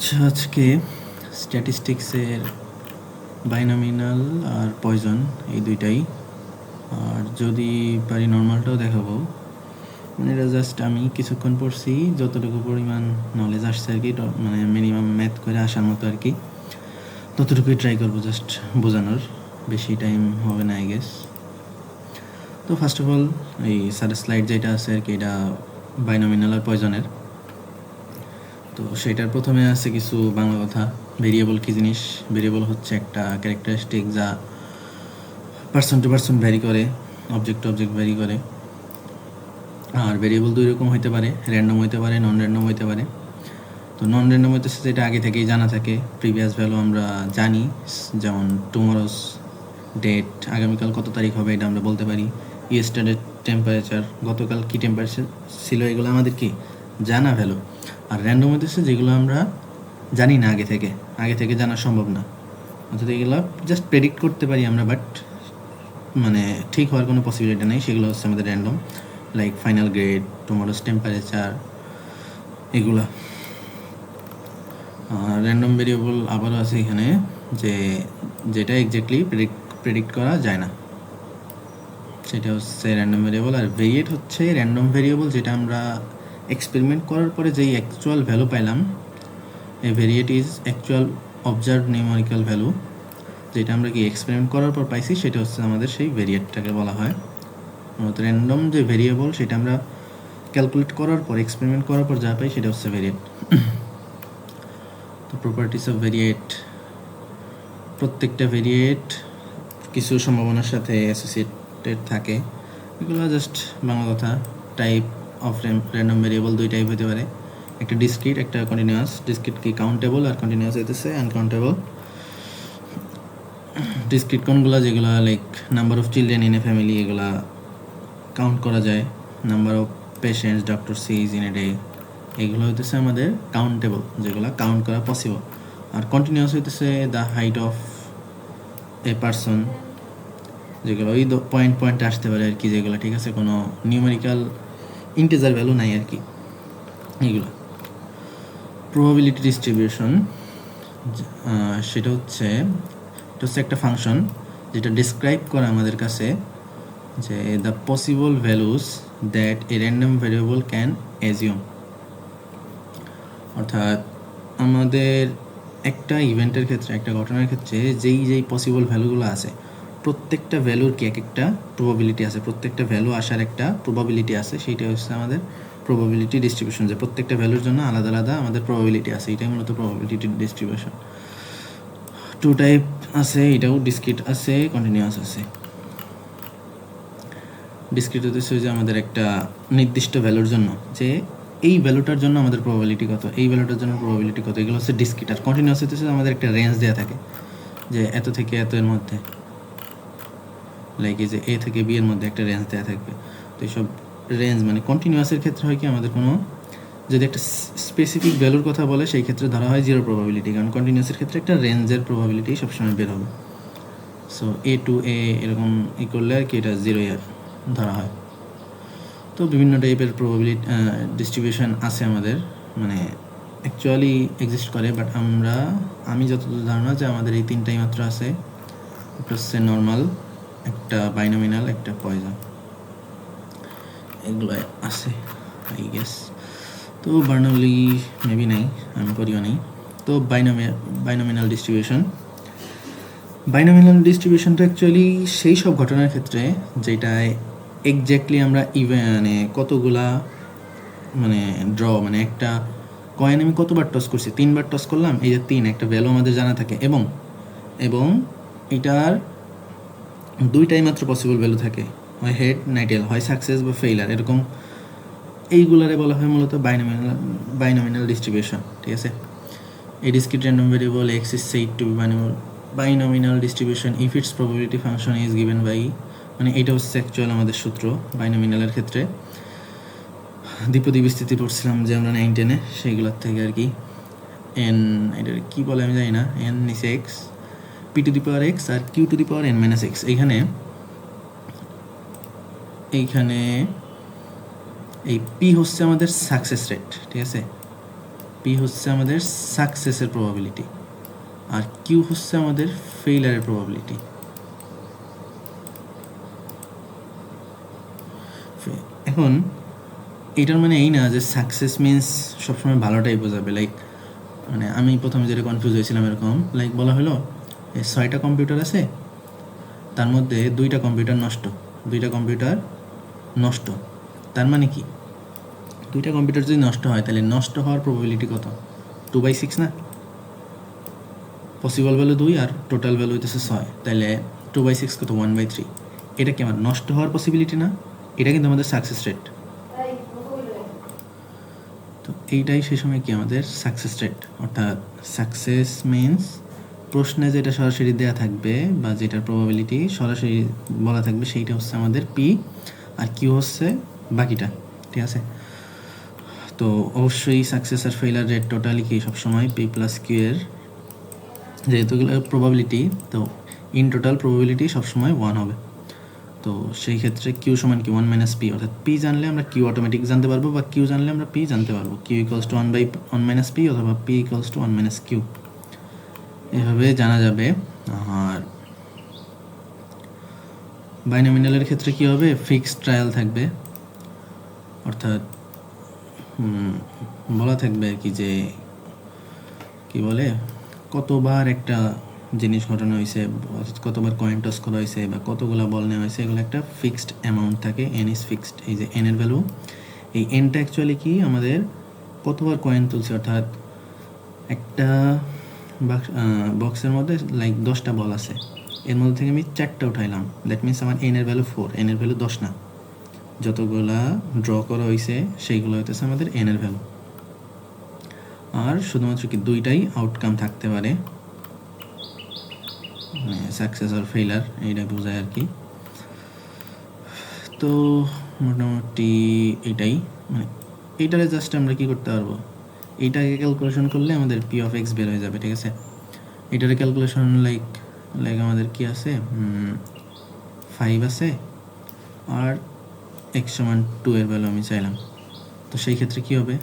আচ্ছা, আজকে স্ট্যাটিস্টিক্সের বাইনোমিনাল আর পয়জন এই দুইটাই, আর যদি পারি নর্মালটাও দেখাবো। মানে এটা জাস্ট আমি কিছুক্ষণ পড়ছি, যতটুকু পরিমাণ নলেজ আসছে আর কি, মানে মিনিমাম ম্যাথ করে আসার মতো আর কি, ততটুকুই ট্রাই করবো জাস্ট বোঝানোর। বেশি টাইম হবে না আই গেস। তো ফার্স্ট অফ অল এই স্যারের স্লাইড যেটা আছে আর কি, এটা বাইনোমিনাল আর পয়জনের। তো সেটার প্রথমে আছে কিছু বাংলা কথা। ভেরিয়েবল কী জিনিস? ভেরিয়েবল হচ্ছে একটা ক্যারেক্টারিস্টিক যা পার্সন টু পার্সন ভ্যারি করে, অবজেক্ট টু অবজেক্ট ভ্যারি করে। আর ভেরিয়েবল দুই রকম হইতে পারে, র্যান্ডম হইতে পারে, নন র্যান্ডম হইতে পারে। তো নন র্যান্ডম হইতেছে যেটা আগে থেকেই জানা থাকে, প্রিভিয়াস ভ্যালু আমরা জানি, যেমন টুমরোস ডেট, আগামীকাল কত তারিখ হবে এটা আমরা বলতে পারি। ইয়েস্টারডে টেম্পারেচার, গতকাল কী টেম্পারেচার ছিল, এগুলো আমাদের কি জানা ভ্যালু। আর র্যান্ডম হইতেছে যেগুলো আমরা জানি না, আগে থেকে জানা সম্ভব না, অর্থাৎ এগুলো জাস্ট প্রেডিক্ট করতে পারি আমরা, বাট মানে ঠিক হওয়ার কোনো পসিবিলিটি নেই, সেগুলো হচ্ছে আমাদের random. Like final grade, টুমরোস temperature, এগুলা। র্যান্ডম ভেরিয়েবল আবারও আছে এখানে, যেটা এক্স্যাক্টলি প্রেডিক্ট করা যায় না, সেটা হচ্ছে র্যান্ডম ভেরিয়েবল। আর ভেরিয়েট হচ্ছে র্যান্ডম ভেরিয়েবল যেটা আমরা এক্সপেরিমেন্ট করার পরে যেই অ্যাকচুয়াল ভ্যালু পাইলাম, এই variate is actual observe numerical value, যেটা আমরা কি এক্সপেরিমেন্ট করার পর পাইছি, সেটা হচ্ছে আমাদের সেই ভেরিয়েটটাকে বলা হয়। র্যান্ডম যে ভেরিয়েবল সেটা আমরা ক্যালকুলেট করার পর, এক্সপেরিমেন্ট করার পর যা পাই সেটা হচ্ছে ভেরিয়েট। তো প্রপার্টিস অফ ভেরিয়েট, প্রত্যেকটা ভেরিয়েট কিছু সম্ভাবনার সাথে অ্যাসোসিয়েটেড থাকে, এগুলো জাস্ট বাংলা কথা। টাইপ অফ র্যান্ডম ভেরিয়েবল দুই টাইপ হতে পারে, একটা ডিসক্রিট, একটা কন্টিনিউয়াস। ডিসক্রিট কি কাউন্টেবল, আর কন্টিনিউয়াস হইতেছে আনকাউন্টেবল। ডিসক্রিট কোনগুলো? যেগুলো like number of children in a family, এগুলা কাউন্ট করা যায়। Number of patients doctor sees in a day, এগুলো হইতেছে আমাদের কাউন্টেবল, যেগুলো কাউন্ট করা পসিবল। আর কন্টিনিউয়াস হইতেছে the height of a person, যেগুলো ওই পয়েন্টে আসতে পারে আর কি, যেগুলো ঠিক আছে, কোনো নিউমেরিক্যাল ইন্টিজার ভ্যালু নাই আর কি, এইগুলো। প্রবাবিলিটি ডিস্ট্রিবিউশন, সেটা হচ্ছে একটা ফাংশন যেটা ডিসক্রাইব করে আমাদের কাছে যে the possible values that a random variable can assume. অর্থাৎ আমাদের একটা ইভেন্টের ক্ষেত্রে, একটা ঘটনার ক্ষেত্রে যেই পসিবল ভ্যালুগুলো আছে, প্রত্যেকটা ভ্যালুর কি এক একটা প্রবাবিলিটি আছে, প্রত্যেকটা ভ্যালু আসার একটা প্রবাবিলিটি আছে, সেইটা হচ্ছে আমাদের প্রবাবিলিটি ডিস্ট্রিবিউশন, যে প্রত্যেকটা ভ্যালুর জন্য আলাদা আলাদা আমাদের প্রবাবিলিটি আছে, এটাই মূলত প্রবাবিলিটি ডিস্ট্রিবিউশন। টু টাইপ আছে, এটাও ডিসক্রিট আছে, কন্টিনিউয়াস আছে। ডিসক্রিট হচ্ছে যে আমাদের একটা নির্দিষ্ট ভ্যালুর জন্য, যে এই ভ্যালুটার জন্য আমাদের প্রবাবিলিটি কত, এই ভ্যালুটার জন্য প্রবাবিলিটি কত, এগুলো হচ্ছে ডিসক্রিট। আর কন্টিনিউয়াস হচ্ছে আমাদের একটা রেঞ্জ দেওয়া থাকে, যে এত থেকে এত এর মধ্যে, লাইক এই যে এ থেকে বি এর মধ্যে একটা রেঞ্জ দেওয়া থাকবে। তো এইসব রেঞ্জ মানে কন্টিনিউয়াসের ক্ষেত্রে হয় কি, আমাদের কোনো যদি একটা স্পেসিফিক ভ্যালুর কথা বলে, সেই ক্ষেত্রে ধরা হয় জিরো প্রবাবিলিটি, কারণ কন্টিনিউয়াসের ক্ষেত্রে একটা রেঞ্জের প্রবাবিলিটি সবসময় বের হবে। সো এ টু এ এরকম ই করলে আর কি, এটা জিরো ইয়ার ধরা হয়। তো বিভিন্ন টাইপের প্রবাবিলিটি ডিস্ট্রিবিউশন আছে আমাদের, মানে অ্যাকচুয়ালি এক্সিস্ট করে, বাট আমি যতদূর ধারণা যে আমাদের এই তিনটাই মাত্র আছে। একটা হচ্ছে নর্মাল, একটা বাইনোমিনাল, একটা পয়জন, এগুলো আছে আই গেস। তো বার্নৌলি মেবি নেই, আমি করিও নেই। তো বাইনোমিনাল ডিস্ট্রিবিউশনটা অ্যাকচুয়ালি সেই সব ঘটনার ক্ষেত্রে যেটায় এক্স্যাক্টলি আমরা মানে কতগুলা মানে মানে একটা কয়েন আমি কতবার টস করছি, 3বার টস করলাম, এই যে 3 একটা ভ্যালু আমাদের জানা থাকে, এবং এটার দুইটাই মাত্র পসিবল ভ্যালু থাকে, হয় হেড নাই টেল, হয় সাকসেস বা ফেইলার, এরকম। এইগুলারে বলা হয় মূলত বাইনোমিনাল ডিস্ট্রিবিউশন, ঠিক আছে। A discrete random variable x is said to be binomial distribution if its probability function is given by, মানে এটা হচ্ছে অ্যাকচুয়াল আমাদের সূত্র বাইনোমিনালের ক্ষেত্রে। দ্বিপদী বিস্তৃতি পড়ছিলাম যে আমরা 9-10-এ, সেইগুলোর থেকে আর কি। এন, এটা কী বলে আমি জানি না, এন নিচে x, p to the power x আর q to the power n minus x. এইখানে এই পি হচ্ছে আমাদের সাকসেস রেট, ঠিক আছে। পি হচ্ছে আমাদের সাকসেসের প্রবাবিলিটি, আর কিউ হচ্ছে আমাদের ফেইলারের প্রবাবিলিটি। এখন এটার মানে এই না যে সাকসেস মিনস সবসময় ভালোটাই বোঝাবে। লাইক মানে আমি প্রথমে যেটা কনফিউজ হয়েছিলাম এরকম, লাইক বলা হলো 6টা কম্পিউটার আছে, তার মধ্যে 2টা কম্পিউটার নষ্ট। তার মানে কি 2টা কম্পিউটার যদি নষ্ট হয় তাহলে নষ্ট হওয়ার প্রবাবিলিটি কত? 2/6 না? পসিবল ভ্যালু 2 আর টোটাল ভ্যালু হইতেছে 6, তাহলে 2/6 কত? 1/3। এটা কি আমার নষ্ট হওয়ার পসিবিলিটি না? এটা কিন্তু আমাদের সাকসেস রেট। তো এইটাই সেই সময় কি আমাদের সাকসেস রেট, অর্থাৎ সাকসেস মিনস প্রশ্নে যেটা সরাসরি দেওয়া থাকবে বা যেটার প্রবাবিলিটি সরাসরি বলা থাকবে সেইটা হচ্ছে আমাদের পি, আর কিউ হচ্ছে বাকিটা। ঠিক আছে, তো অবশ্যই সাকসেস আর ফেইলার রেট টোটালি কি সবসময় পি প্লাস কিউ এর যেহেতু প্রবাবিলিটি, তো ইন টোটাল প্রবাবিলিটি সবসময় 1 হবে। তো সেই ক্ষেত্রে কিউ সমান কি 1 - পি, অর্থাৎ পি জানলে আমরা কিউ অটোমেটিক জানতে পারবো, বা কিউ জানলে আমরা পি জানতে পারবো। কিউ ইকুয়ালস টু 1/1 - পি অথবা পি ইকুয়ালস টু 1 - কিউ, এভাবে জানা যাবে। আর বাইনোমিনালের ক্ষেত্রে কি হবে? ফিক্সড ট্রায়াল থাকবে, অর্থাৎ বলা থাকবে আর কি যে কি বলে কতবার একটা জিনিস ঘটানো হয়েছে, কতবার কয়েন টস করা হয়েছে বা কতগুলো বল নেওয়া হয়েছে, এগুলো একটা ফিক্সড অ্যামাউন্ট থাকে। N is fixed. এই যে এন এর ভ্যালু, এই এনটা অ্যাকচুয়ালি কি আমাদের কতবার কয়েন তুলছে, অর্থাৎ একটা বক্সের মধ্যে লাইক 10টা বল আছে, এর মধ্যে থেকে আমি 4টা উঠাইলাম, দ্যাট মিনস আমার এন এর ভ্যালু 4, এন এর ভ্যালু 10 না। যতগুলা ড্র করা হয়েছে সেইগুলো হইতেছে আমাদের এন এর ভ্যালু। আর শুধুমাত্র কি 2টাই আউটকাম থাকতে পারে, সাকসেস আর ফেইলার, এইটা বোঝায় আর কি। তো মোটামুটি এটাই, মানে এইটারে জাস্ট আমরা কি করতে পারবো, এইটাকে ক্যালকুলেশন করলে আমাদের পি অফ এক্স বের হয়ে যাবে। ঠিক আছে, এটারে ক্যালকুলেশন লাইক আমাদের কি আছে, 5 আছে আর x সমান 2 এর ভ্যালু আমি চাইলাম। তো সেই ক্ষেত্রে কি হবে,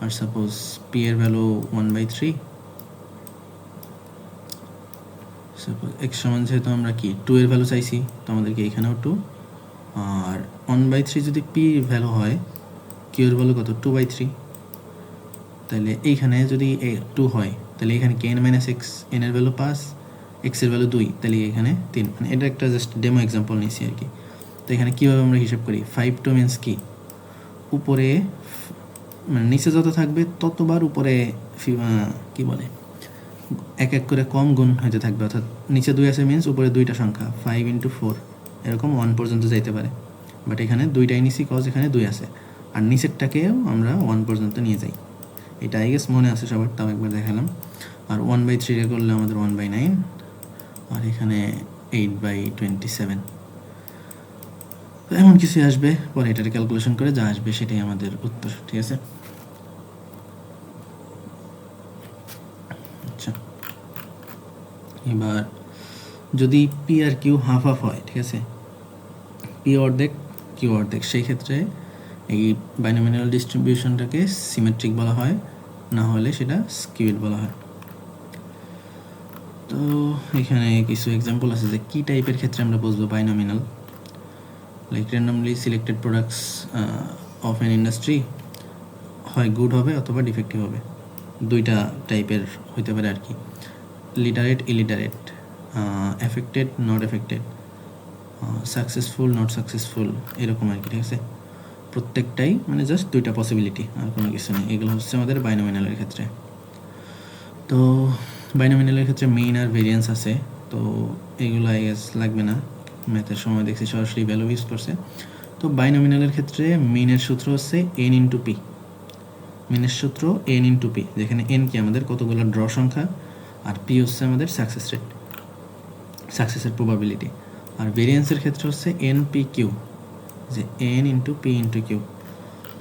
আর সাপোজ পি এর ভ্যালু 1/3, সাপোজ x সমান যেহেতু আমরা কি 2 এর ভ্যালু চাইছি, তো আমাদেরকে এখানেও 2, আর 1/3 যদি পি ভ্যালু হয়, কিউ এর ভ্যালু কত? 2/3। তাহলে এইখানে যদি 2 হয় তাহলে এখানে কি n - x, n এর ভ্যালু 5, x এর ভ্যালু 2, তাহলে এখানে 3। মানে এটা একটা জাস্ট ডেমো এক্সাম্পল নিয়েছি আর কি। তো এখানে কীভাবে আমরা হিসাব করি, 5 2 মিনস কি উপরে মানে নিচে যত থাকবে ততবার উপরে কি বলে এক এক করে কম গুণ হতে থাকবে, অর্থাৎ নিচে 2 আছে মিনস উপরে 2টা সংখ্যা, 5 × 4 এরকম 1 পর্যন্ত যাইতে পারে। বাট এখানে 2টাই নিছি কজ এখানে 2 আছে, আর নিচেরটাকেও আমরা 1 পর্যন্ত নিয়ে যাই। এটা আই গেস মনে আছে সবার, তাও একবার দেখালাম। আর 1/3 করলে আমাদের 1/9, আর এখানে 8/27। তো এমন কিছু আসবে, পরে এটার ক্যালকুলেশন করে যা আসবে সেটাই আমাদের উত্তর। ঠিক আছে, আচ্ছা এবার যদি পি আর কিউ হাফ হাফ হয়, ঠিক আছে, পি অর্ধেক কিউ অর্ধেক, সেই ক্ষেত্রে এই বাইনোমিনাল ডিস্ট্রিবিউশনটাকে সিমেট্রিক বলা হয়, না হলে সেটা স্কিউড বলা হয়। তো এখানে কিছু এক্সাম্পল আছে যে কী টাইপের ক্ষেত্রে আমরা বুঝবো binomial. Like randomly selected products of an industry হয় গুড হবে অথবা ডিফেক্টিভ হবে, 2টা টাইপের হইতে পারে আর কি। Literate illiterate, affected not affected, successful not successful, এরকম আর কি। ঠিক আছে, প্রত্যেকটাই মানে জাস্ট 2টা পসিবিলিটি, আর কোনো কিছু নেই। এগুলো হচ্ছে আমাদের বাইনোমিনালের ক্ষেত্রে। তো বাইনোমিনালের ক্ষেত্রে মেইন আর ভেরিয়েন্স আছে, তো এগুলো আই গেস লাগবে না, ম্যাথের সময় দেখছি সরাসরি ভ্যালু ইউজ করছে। তো বাইনোমিনালের ক্ষেত্রে মেইনের সূত্র হচ্ছে n × p, মেইনের সূত্র n × p, যেখানে n কি আমাদের কতগুলো ড্র সংখ্যা, আর p হচ্ছে আমাদের সাকসেস রেট, সাকসেসের প্রবাবিলিটি। আর ভেরিয়েন্সের ক্ষেত্রে হচ্ছে npq, যে n × p × q,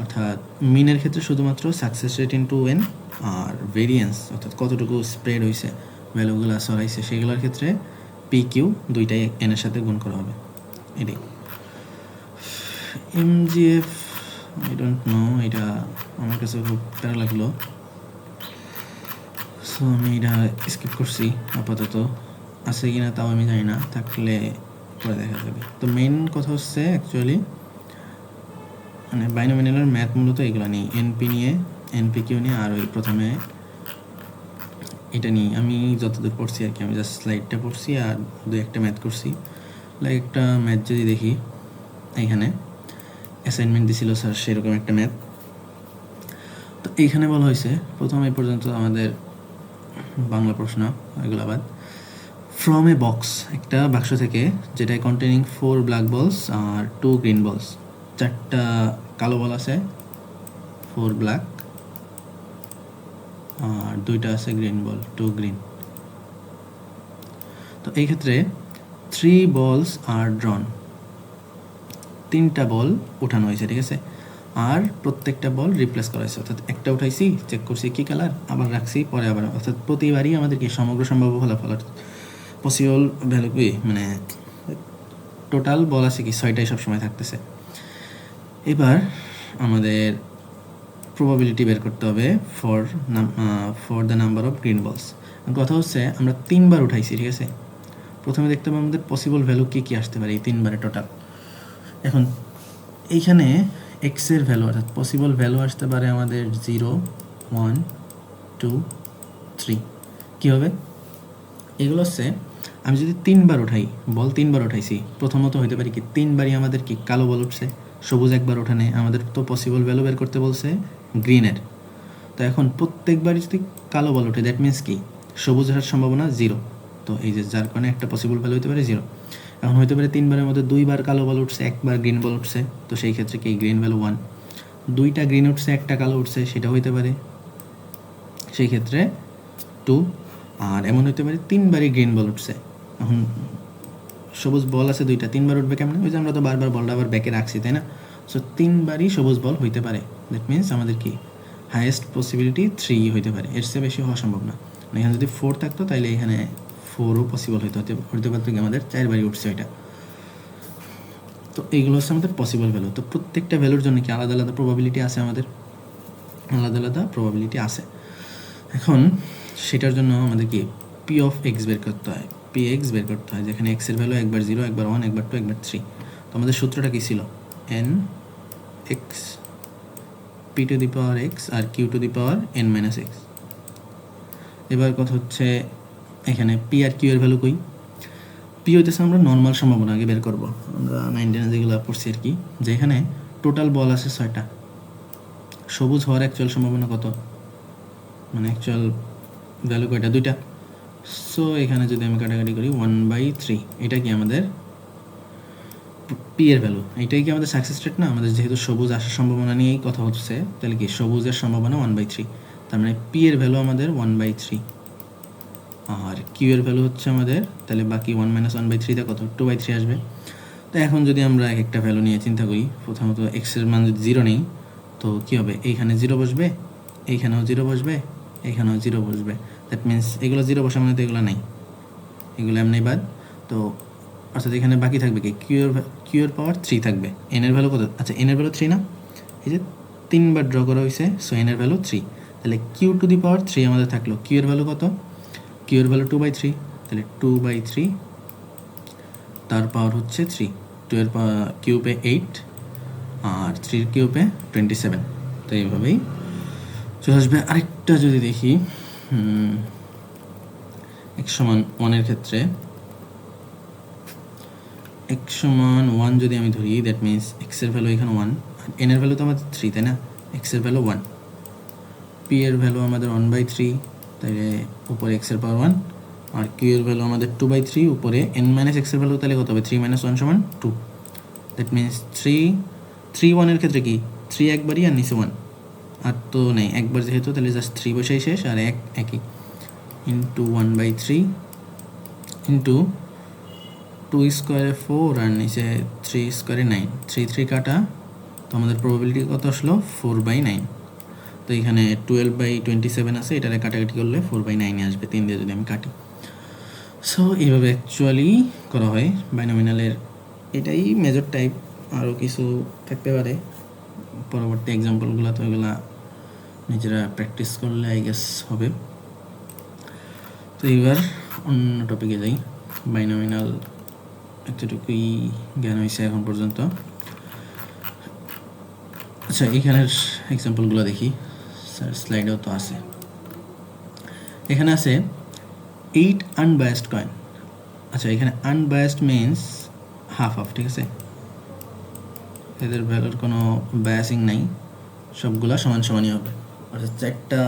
অর্থাৎ মিনের ক্ষেত্রে শুধুমাত্র সাকসেস রেট ইন্টু n, আর ভেরিয়েন্স অর্থাৎ কতটুকু স্প্রেড হয়েছে, ভ্যালুগুলো সরাইছে, সেগুলোর ক্ষেত্রে পি কিউ 2টাই n এর সাথে গুণ করা হবে। এটাই এমজিএফ আই ডোন্ট নো, এটা আমার কাছে খুব প্যারা লাগলো, সো আমি এটা স্কিপ করছি। আপাতত আছে কি না তাও আমি জানি না, থাকলে পরে দেখা যাবে। তো মেইন কথা হচ্ছে অ্যাকচুয়ালি মানে বাইনোমিনালের ম্যাথ মূলত এগুলো নিয়ে, এনপি নিয়ে, এনপি কিউ নিয়ে, আর ওই প্রথমে এটা নিয়ে আমি যতদূর পড়ছি আর কি, আমি জাস্ট স্লাইডটা পড়ছি আর দু একটা ম্যাথ করছি। লাইক একটা ম্যাথ যদি দেখি, এইখানে অ্যাসাইনমেন্ট দিছিল স্যার সেরকম একটা ম্যাথ। তো এইখানে বলা হয়েছে প্রথম এই পর্যন্ত আমাদের বাংলা প্রশ্ন এগুলো বাদ, ফ্রম এ বক্স, একটা বাক্স থেকে যেটায় কন্টেনিং 4 ব্ল্যাক বলস আর 2 গ্রিন বলস, 4টা কালো বল আছে, 4 ব্ল্যাক আর 2টা আছে গ্রিন বল, 2 গ্রিন। তো এই ক্ষেত্রে 3 বলস আর ড্রন, 3টা বল উঠানো হয়েছে, ঠিক আছে, আর প্রত্যেকটা বল রিপ্লেস করা হয়েছে, অর্থাৎ একটা উঠাইছি, চেক করছি কী কালার, আবার রাখছি, পরে আবার, অর্থাৎ প্রতিবারই আমাদের কি সমগ্র সম্ভাব্য ফলাফল পসিবল ভ্যালু কি মানে টোটাল বল আছে কি 6টাই সবসময় থাকতেছে। এবার আমাদের প্রবাবিলিটি বের করতে হবে for the number of green বলস। কথা হচ্ছে আমরা 3বার উঠাইছি, ঠিক আছে, প্রথমে দেখতে হবে আমাদের পসিবল ভ্যালু কী কী আসতে পারে এই 3বারে টোটাল। এখন এইখানে এক্সের ভ্যালু, অর্থাৎ পসিবল ভ্যালু আসতে পারে আমাদের 0, 1, 2, 3। কী হবে এগুলো হচ্ছে, আমি যদি 3বার উঠাই, বল 3বার উঠাইছি, প্রথমত হইতে পারে কি 3বারই আমাদের কি কালো বল উঠছে, সবুজ একবার ওঠানে, আমাদের তো পসিবল ভ্যালু বের করতে বলছে গ্রিনের। তো এখন প্রত্যেকবারই যদি কালো বল ওঠে, দ্যাট মিনস কি সবুজ হওয়ার সম্ভাবনা 0। তো এই যে যার কারণে একটা পসিবল ভ্যালু হতে পারে 0। এখন হইতে পারে 3বারের মধ্যে 2বার কালো বল উঠছে, একবার গ্রিন বল উঠছে, তো সেই ক্ষেত্রে কি গ্রিন ভ্যালু 1। 2টা গ্রিন উঠছে, একটা কালো উঠছে, সেটা হইতে পারে সেই ক্ষেত্রে 2। আর এমন হইতে পারে 3বারই গ্রিন বল উঠছে, এখন সবুজ বল আছে 2টা, 3বার উঠবে কেমন, ওই যে আমরা তো বারবার বলটা আবার ব্যাকে রাখছি, তাই না, সো 3বারই সবুজ বল হইতে পারে, দ্যাট মিনস আমাদের কি হাইয়েস্ট পসিবিলিটি 3 হইতে পারে, এর চেয়ে বেশি হওয়া সম্ভব না। মানে এখানে যদি 4 থাকতো তাহলে এখানে 4ও পসিবল হইতে পারতো কি আমাদের 4বারই উঠছে ওইটা। তো এইগুলো হচ্ছে আমাদের পসিবল ভ্যালু। তো প্রত্যেকটা ভ্যালুর জন্য কি আলাদা আলাদা প্রবাবিলিটি আছে, আমাদের আলাদা আলাদা প্রবাবিলিটি আছে। এখন সেটার জন্য আমাদের কি পি অফ এক্স বের করতে হয়, পি এক্স বের করতে হয়, যেখানে এক্সের ভ্যালু একবার 0, একবার 1, একবার 2, একবার 3। তো আমাদের সূত্রটা কী ছিল, n x p to the power x আর q to the power n minus x. এবার কথা হচ্ছে এখানে পি আর কিউ এর ভ্যালু কই, পি হইতেছে আমরা নর্মাল সম্ভাবনা আগে বের করবো, আমরা 9 যেগুলো পড়ছি আর কি, যেখানে টোটাল বল আছে 6টা, সবুজ হওয়ার অ্যাকচুয়াল সম্ভাবনা কত, মানে অ্যাকচুয়াল ভ্যালু কয়টা, 2টা। সো এখানে যদি আমি কাটাকাটি করি 1/3, এটা কি আমাদের পি এর ভ্যালু, এটাই কি আমাদের সাকসেস রেট না, আমাদের যেহেতু সবুজ আসার সম্ভাবনা নিয়েই কথা হচ্ছে, তাহলে কি সবুজের সম্ভাবনা 1/3, তার মানে পি এর ভ্যালু আমাদের 1/3, আর কিউ এর ভ্যালু হচ্ছে আমাদের, তাহলে বাকি 1 - 1/3 কত, 2/3 আসবে। তো এখন যদি আমরা একটা ভ্যালু নিয়ে চিন্তা করি, প্রথমত এক্সের মান যদি 0 নেই, তো কী হবে, এইখানে 0 বসবে, এইখানেও 0 বসবে, এইখানেও 0 বসবে, দ্যাট মিনস এগুলো 0 বসা মানে তো এগুলো নাই, এগুলো এমনি বাদ। তো অর্থাৎ এখানে বাকি থাকবে কি কিউ এর পাওয়ার 3 থাকবে, এন এর ভ্যালু কত, আচ্ছা এন এর ভ্যালু 3 না, এই যে 3বার ড্র করা হয়েছে, সো এন এর ভ্যালু 3, তাহলে কিউ টু দি পাওয়ার 3 আমাদের থাকলো, কিউ এর ভ্যালু কত, কিউ এর ভ্যালু 2/3, তাহলে 2/3 তার পাওয়ার হচ্ছে 3, 2 এর কিউবে 8 আর 3 কিউবে 27। তো এইভাবেই চলে আসবে। আরেকটা যদি দেখি x=1 এর ক্ষেত্রে, x=1 যদি আমি ধরি, দ্যাট মিনস এক্স এর ভ্যালু এখানে 1 আর এন এর ভ্যালু তো আমাদের 3, তাই না, এক্স এর ভ্যালু 1, পি এর ভ্যালু আমাদের 1/3, তাইলে উপরে এক্স এর পাওয়ার 1, আর কিউ এর ভ্যালু আমাদের 2/3, উপরে এন মাইনাস এক্স এর ভ্যালু তাহলে কত হবে, 3 - 1 = 2, দ্যাট মিনস 3 1 এর ক্ষেত্রে কি 3 একবারই আর নিচে 1, আর তো নেই একবার যেহেতু, তাহলে জাস্ট 3 বসাই শেষ, আর একই ইন্টু 1/3 ইন্টু 2 স্কোয়ারে 4 আর নিচে 3 স্কোয়ারে 9, 3 3 কাটা, তো আমাদের প্রবাবিলিটি কত আসলো 4/9। তো এখানে 12/27 আছে, এটারে কাটাকাটি করলে 4/9 আসবে, 3 দিয়ে যদি আমি কাটি। সো এইভাবে অ্যাকচুয়ালি করা হয় বাইনোমিনালের, এটাই মেজর টাইপ, আরও কিছু থাকতে পারে, পরবর্তী এক্সাম্পলগুলো তো এগুলা নিজেরা প্র্যাকটিস করলে আই গেস হবে। তো এবার অন্য টপিকে যাই। বাইনোমিনাল এতটুকুই জ্ঞান হয়েছে এখন পর্যন্ত। আচ্ছা, এখানের এক্সাম্পলগুলো দেখি। স্যার স্লাইডেও তো আছে। এখানে আছে 8 আনবায়াসড কয়েন। আচ্ছা, এখানে আনবায়াসড মিনস হাফ হাফ, ঠিক আছে? এদের ভ্যালুর কোনো বায়াসিং নাই, সবগুলা সমান সমানই হবে। অর্থাৎ 4টা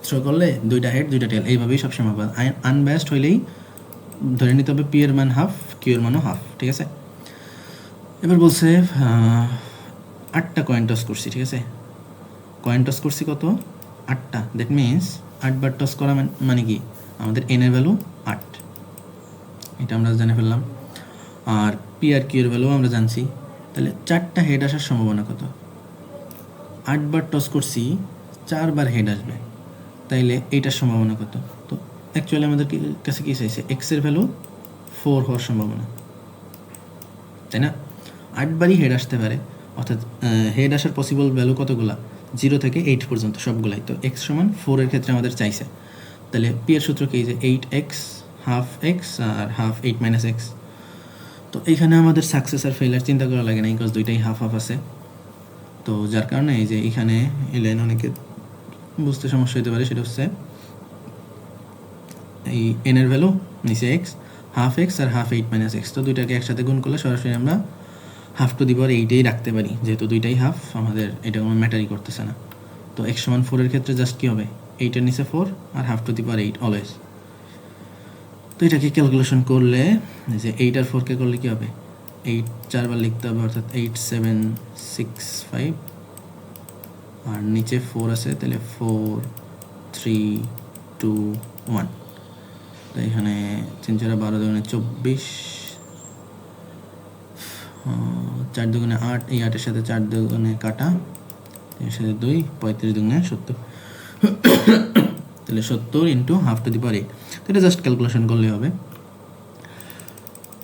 থ্রো করলে 2টা হেড 2টা টেল, এইভাবেই সবসময় হবে। আনবায়াসড হইলেই ধরে নিতে হবে পি এর মান হাফ, কিউ এর মানও হাফ, ঠিক আছে? এবার বলছে 8টা কয়েন টস করছি, ঠিক আছে? কয়েন টস করছি কত? 8টা। দ্যাট মিনস 8 বার টস করা মানে কি, আমাদের এন এর ভ্যালু 8, এটা আমরা জেনে ফেললাম। আর পি আর কিউ এর ভ্যালু আমরা জানছি। তাহলে 4টা হেড আসার সম্ভাবনা কত? 8 বার টস করছি, 4 বার হেড আসবে, তাইলে এইটার সম্ভাবনা কত? তো অ্যাকচুয়ালি আমাদের কাছে কী চাইছে? এক্সের ভ্যালু 4 হওয়ার সম্ভাবনা, তাই না? 8 বারই হেড আসতে পারে, অর্থাৎ হেড আসার পসিবল ভ্যালু কতগুলা? 0 থেকে 8 পর্যন্ত সবগুলাই। তো এক্স সমান 4 এর ক্ষেত্রে আমাদের চাইছে। তাহলে পি এর সূত্র কি? যে 8x হাফ এক্স আর হাফ 8 মাইনাস এক্স। তো এইখানে আমাদের সাকসেস আর ফেইলার চিন্তা করা লাগে না, বিকজ দুইটাই হাফ হাফ আছে। তো যার কারণে এই যে এখানে এই লাইন অনেকে বুঝতে সমস্যা হতে পারে, সেটা হচ্ছে এই এন এর ভ্যালু নিচে এক্স, হাফ এক্স আর হাফ 8 মাইনাস এক্স। তো দুইটাকে একসাথে গুণ করলে সরাসরি আমরা হাফ টু দি পাওয়ার 8ই রাখতে পারি, যেহেতু দুইটাই হাফ, আমাদের এটা কোনো ম্যাটারই করতেছে না। তো এক্স সমান 4 এর ক্ষেত্রে জাস্ট কী হবে? 8 এর নিচে 4 আর half to the power 8 always. তো এটাকে ক্যালকুলেশন করলে যে 8 আর 4কে করলে কী হবে? 8 4 বার লিখতে হবে, অর্থাৎ 8 7 6 5, আর নিচে 4 আছে, তাহলে 4 3 2 1। তো এখানে 3 4 12 দুগুণে 24, 4 দুগুণে 8, এই 8-এর সাথে 4 দুগুণে কাটা, 3-এর সাথে 2, 35 দুগুণে 70। তাহলে 70 into half to the power 8। তো এটা জাস্ট ক্যালকুলেশন করলেই হবে।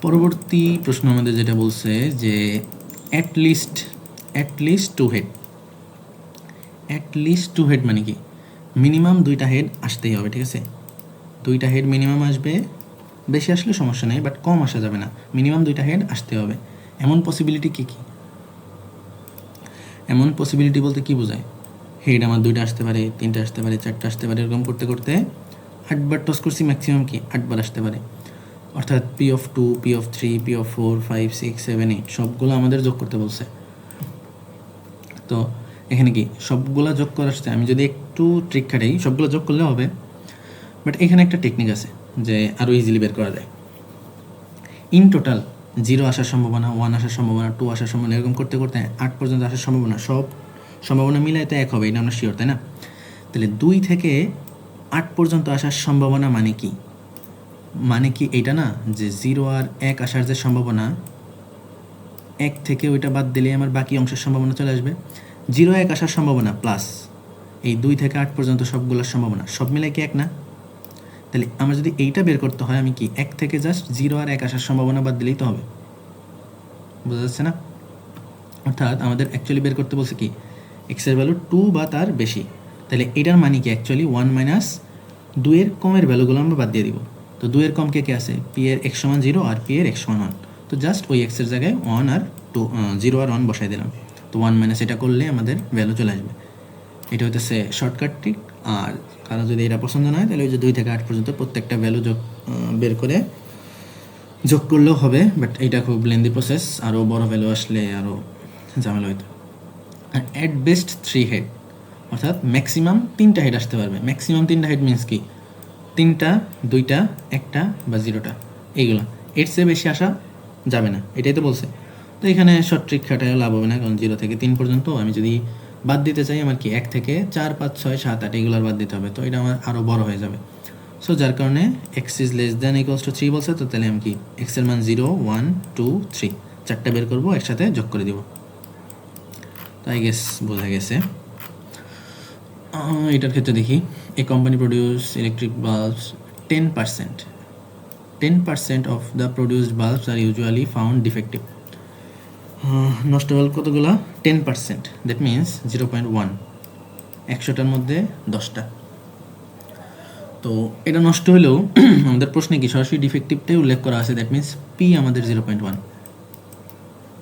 পরবর্তী প্রশ্ন আমাদের যেটা বলছে যে at least 2 head. At least 2 head মানে কি? মিনিমাম 2টা হেড আসতেই হবে, ঠিক আছে? 2টা হেড মিনিমাম আসবে, বেশি আসলে সমস্যা নেই, বাট কম আসা যাবে না। মিনিমাম 2টা হেড আসতে হবে। এমন পসিবিলিটি কী কী? এমন পসিবিলিটি বলতে কী বোঝায়? হেড আমার 2টা আসতে পারে, 3টা আসতে পারে, 4টা আসতে পারে, এরকম করতে করতে 8 বার টস করছি, ম্যাক্সিমাম কি 8 বার আসতে পারে। অর্থাৎ P of 2, P of 3, P of 4 5 6 7 8 সবগুলো আমাদের যোগ করতে বলছে। তো এখানে কি সবগুলো যোগ করার সাথে আমি যদি একটু ট্রিক খাটাই, সবগুলো যোগ করলে হবে, বাট এখানে একটা টেকনিক আছে যে আরও ইজিলি বের করা যায়। ইন টোটাল 0 আসার সম্ভাবনা, 1 আসার সম্ভাবনা, 2 আসার সম্ভাবনা, এরকম করতে করতে 8 পর্যন্ত আসার সম্ভাবনা, সব সম্ভাবনা মিলাই তো 1 হবে, এটা আমরা শিওর, তাই না? তাহলে 2 থেকে 8 পর্যন্ত আসার সম্ভাবনা মানে কি? মানে কি এইটা না যে 0 আর 1 আসার যে সম্ভাবনা, 1 থেকে ওইটা বাদ দিলে আমার বাকি অংশের সম্ভাবনা চলে আসবে। 0 1 আসার সম্ভাবনা প্লাস এই 2 থেকে 8 পর্যন্ত সবগুলোর সম্ভাবনা, সব মিলাই কি 1 না? তাহলে আমার যদি এইটা বের করতে হয়, আমি কি 1 থেকে জাস্ট 0 আর 1 আসার সম্ভাবনা বাদ দিলেই তো হবে। বোঝা যাচ্ছে না? অর্থাৎ আমাদের অ্যাকচুয়ালি বের করতে বলছে কি এক্সের ভ্যালু 2 বা তার বেশি। তাহলে এটার মানে কি অ্যাকচুয়ালি 1 মাইনাস 2 এর কমের ভ্যালুগুলো আমরা বাদ দিয়ে দিব। তো 2 এর কম কে আছে? পি এর x সমান 0 আর পি এর x সমান 1। তো জাস্ট ওই এক্সের জায়গায় 1 আর 2 0 আর 1 বসাই দিলাম। তো 1 মাইনাস এটা করলে আমাদের ভ্যালু চলে আসবে। এটা হচ্ছে শর্টকাট ট্রিক। আর কারণ যদি এটা পছন্দ না হয়, তাহলে ওই যে 2 থেকে 8 পর্যন্ত প্রত্যেকটা ভ্যালু বের করে যোগ করলেও হবে, বাট এইটা খুব লেন্দি প্রসেস, আরও বড় ভ্যালু আসলে আরও ঝামেলা হইতো। আর অ্যাট বেস্ট 3 হেড, অর্থাৎ ম্যাক্সিমাম 3টা হেড আসতে পারবে। ম্যাক্সিমাম 3টা হেড মিনস কি 3টা 2টা 1টা বা 0টা, এইগুলো। এর চেয়ে বেশি আসা যাবে না, এটাই তো বলছে। তো এখানে শর্ট ট্রিক খাটায় লাভ হবে না, কারণ 0 থেকে 3 পর্যন্ত আমি যদি বাদ দিতে চাই, আমার কি 1 থেকে 4 5 6 7 8 এগুলোর বাদ দিতে হবে। তো এটা আমার আরও বড় হয়ে যাবে। সো যার কারণে x is less than equals to 3 বলছে। তো তাহলে আমি কি x এর মান 0 1 2 3 4টা বের করবো, একসাথে যোগ করে দিব। তো আই গেস বোঝা গেছে। এটার ক্ষেত্রে দেখি, a company produce electric bulbs 10% of the produced bulbs are usually found defective. নষ্ট হল কতগুলা 10%, দ্যাট মিনস 0.1, 100টার মধ্যে 10টা। তো এটা নষ্ট হলেও আমাদের প্রশ্নে কি সরাসরি ডিফেক্টিভটাই উল্লেখ করা আছে, দ্যাট মিনস পি আমাদের 0.1,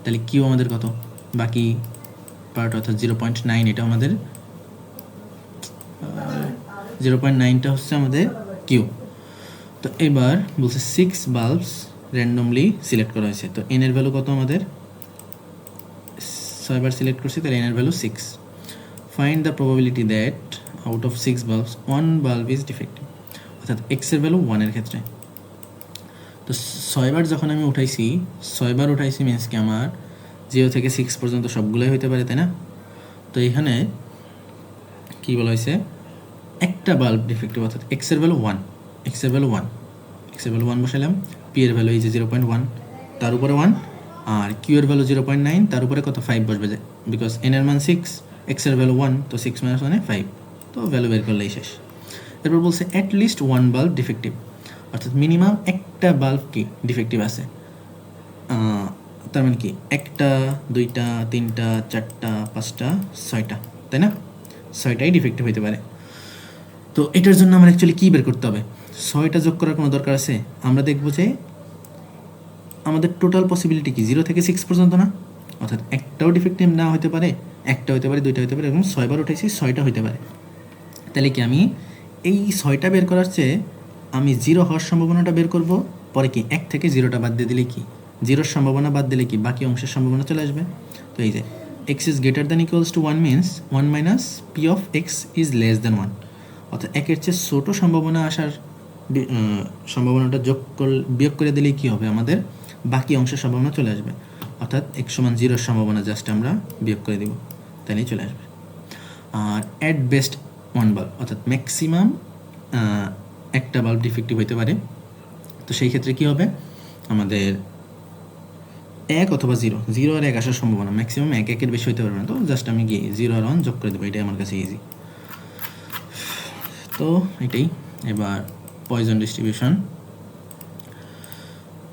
তাহলে কিউ আমাদের কত, বাকি পার্ট অর্থাৎ 0.9, এটা আমাদের 0.9টা হচ্ছে আমাদের কিউ। তো এবার বলছে 6 বাল্বস র্যান্ডমলি সিলেক্ট করা হয়েছে, তো এন এর ভ্যালু কত, আমাদের 6বার সিলেক্ট করছি, তাহলে এন এর value 6। Find the probability that out of 6 bulbs 1 bulb is defective, অর্থাৎ এক্স এর ভ্যালু 1 এর ক্ষেত্রে। তো 6বার যখন আমি উঠাইছি, 6বার উঠাইছি মিনস কি আমার 0 থেকে 6 পর্যন্ত সবগুলোই হইতে পারে, তাই না? তো এখানে কি বলা হয়েছে, একটা বাল্ব ডিফেক্টিভ, অর্থাৎ এক্স এর ভ্যালু 1, এক্স এর ভ্যালু 1, এক্স এর ভ্যালু 1 বসাইলাম, পি এর ভ্যালু এই যে 0.1, তার উপরে 1, আর কিউ এর ভ্যালু 0.9, তার উপরে কত 5 বসবে, যে বিকজ এন এর মান 6, এক্স এর ভ্যালু 1, তো 6 - 1 = 5, তো ভ্যালু বের করলেই শেষ। এরপর বলছে অ্যাট লিস্ট 1 বাল্ব ডিফেক্টিভ, অর্থাৎ মিনিমাম একটা বাল্ব কি ডিফেক্টিভ আছে, তার মানে কি 1টা 2টা 3টা 4টা 5টা 6টা, তাই না? 6টাই ডিফেক্টিভ হইতে পারে। তো এটার জন্য আমার অ্যাকচুয়ালি কী বের করতে হবে, 6টা যোগ করার কোনো দরকার আছে? আমরা দেখব যে আমাদের টোটাল পসিবিলিটি কি 0 থেকে 6 পর্যন্ত না, অর্থাৎ একটাও ডিফেক্টিভ না হতে পারে, একটা হতে পারে, 2টা হতে পারে, এবং 6বার উঠেছি 6টা হতে পারে। তাহলে কি আমি এই 6টা বের করার চেয়ে আমি 0 হওয়ার সম্ভাবনাটা বের করব, পরে কি 1 থেকে 0টা বাদ দিয়ে দিলে কি 0-র সম্ভাবনা বাদ দিলে কি বাকি অংশের সম্ভাবনা চলে আসবে। তো এই যে x is greater than equals to 1 means 1 minus p of x is less than 1, অর্থাৎ 1-এর চেয়ে ছোটো সম্ভাবনা আসার সম্ভাবনাটা বিয়োগ করে দিলেই কী হবে, আমাদের বাকি অংশের সম্ভাবনা চলে আসবে, অর্থাৎ x = 0-র সম্ভাবনা জাস্ট আমরা বিয়োগ করে দিব, তাইলেই চলে আসবে। আর অ্যাট বেস্ট 1 বাল্ব, অর্থাৎ ম্যাক্সিমাম একটা বাল্ব ডিফেক্টিভ হইতে পারে। তো সেই ক্ষেত্রে কী হবে, আমাদের 1 অথবা 0, 0 আর 1 আসার সম্ভাবনা ম্যাক্সিমাম 1-1-এর বেশি হইতে পারবে না, তো জাস্ট আমি কি 0 আর 1 যোগ করে দেবো, এটাই আমার কাছে ইজি। তো এটাই। এবার পয়জন ডিস্ট্রিবিউশন,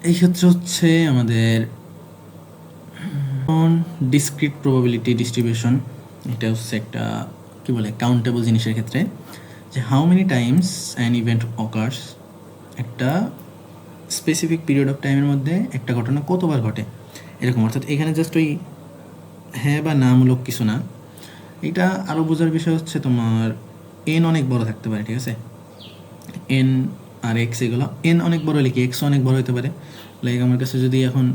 এই ক্ষেত্রে হচ্ছে আমাদের ডিসক্রিট প্রবাবিলিটি ডিস্ট্রিবিউশন, এটা হচ্ছে একটা কী বলে কাউন্টেবল জিনিসের ক্ষেত্রে, যে how many Times an event occurs, একটা স্পেসিফিক পিরিয়ড অফ টাইমের মধ্যে একটা ঘটনা কতবার ঘটে এরকম, অর্থাৎ এখানে জাস্ট ওই হ্যাঁ বা নামূলক কিছু না, এটা আরও বোঝার বিষয় হচ্ছে তোমার এন অনেক বড় থাকতে পারে, ঠিক আছে, এন আর এক্স এগুলো, এন অনেক বড় হলে কি এক্স অনেক বড় হতে পারে। লাইক আমার কাছে যদি এখন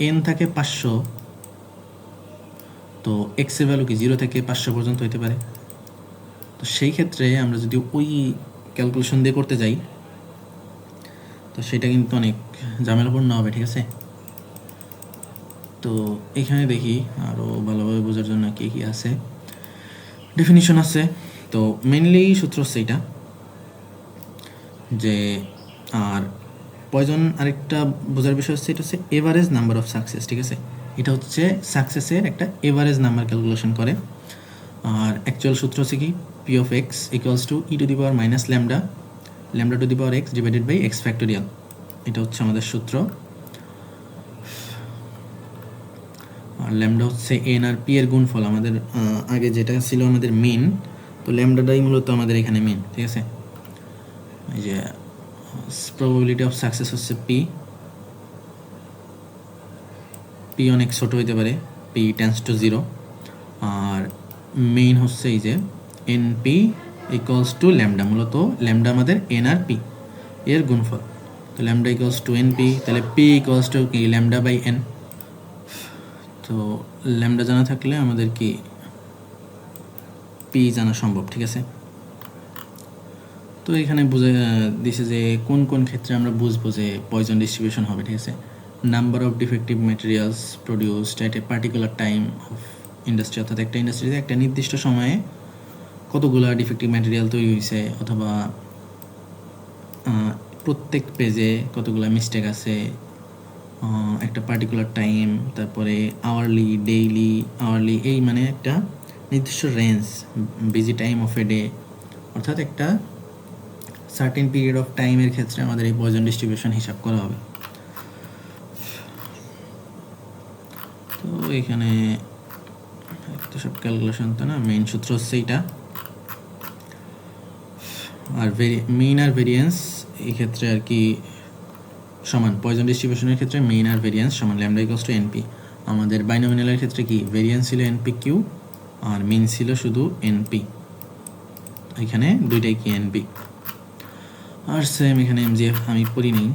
এন থাকে 500, তো এক্সের ভ্যালু কি 0 থেকে 500 পর্যন্ত হতে পারে। তো সেই ক্ষেত্রে আমরা যদি ওই ক্যালকুলেশন দিয়ে করতে যাই, তো সেটা কিন্তু অনেক ঝামেলাপূর্ণ হবে, ঠিক আছে। তো এখানে দেখি আরও ভালোভাবে বোঝার জন্য কী কী আছে, ডেফিনিশন আছে। তো মেনলি সূত্র হচ্ছে এটা, যে আর পয়জন আরেকটা বোঝার বিষয় হচ্ছে, এটা হচ্ছে এভারেজ নাম্বার অফ সাকসেস, ঠিক আছে, এটা হচ্ছে সাকসেসের একটা এভারেজ নাম্বার ক্যালকুলেশন করে। আর অ্যাকচুয়াল সূত্র হচ্ছে কি p of x equals to e to the power minus lambda, lambda to the power x divided by x factorial, এটা হচ্ছে আমাদের সূত্র। আর ল্যামডা হচ্ছে এন আর পি এর গুণফল, আমাদের আগে যেটা ছিল আমাদের মেন, তো ল্যামডাটাই মূলত আমাদের এখানে মেন, ঠিক আছে। এই যে প্রবাবিলিটি অফ সাকসেস হচ্ছে পি, পি অনেক ছোটো হইতে পারে, পি টেন্স টু 0, আর মেইন হচ্ছে এই যে n p equals to lambda, মূলত ল্যামডা আমাদের এন আর পি এর গুণফল, তো lambda equals to n p, তাহলে পি ইকুয়ালস টু কি ল্যামডা বাই এন। তো ল্যামডা জানা থাকলে আমাদের কি পি জানা সম্ভব, ঠিক আছে। তো এখানে বুঝে দিছে যে কোন কোন ক্ষেত্রে আমরা বুঝবো যে পয়জন ডিস্ট্রিবিউশন হবে, ঠিক আছে। Number of defective materials produced at a particular time of industry, অর্থাৎ একটা ইন্ডাস্ট্রিতে একটা নির্দিষ্ট সময়ে কতগুলো ডিফেক্টিভ ম্যাটেরিয়াল তৈরি হয়েছে, অথবা প্রত্যেক পেজে কতগুলো মিস্টেক আছে, একটা পার্টিকুলার টাইম, তারপরে আওয়ারলি, ডেইলি, আওয়ারলি, এই মানে একটা নির্দিষ্ট range, busy time of a day, অর্থাৎ একটা সার্টেন পিরিয়ড অফ টাইমের ক্ষেত্রে আমাদের এই পয়জন ডিস্ট্রিবিউশন হিসাব করা হবে। এখানে তো সব ক্যালকুলেশন তো না, মেইন সূত্র হচ্ছে এটা। আর মেইন আর ভেরিয়েন্স এই ক্ষেত্রে আর কি সমান, পয়জন ডিস্ট্রিবিউশনের ক্ষেত্রে মেইন আর ভেরিয়েন্স সমান, ল্যামডা ইকুয়ালস টু এনপি। আমাদের বাইনোমিনালের ক্ষেত্রে কি ভেরিয়েন্স ছিল এনপি কিউ আর মিন ছিল শুধু এনপি, এখানে দুইটাই কি এনপি। আর সেম এখানে এমজিএফ আমি পড়ি নেই,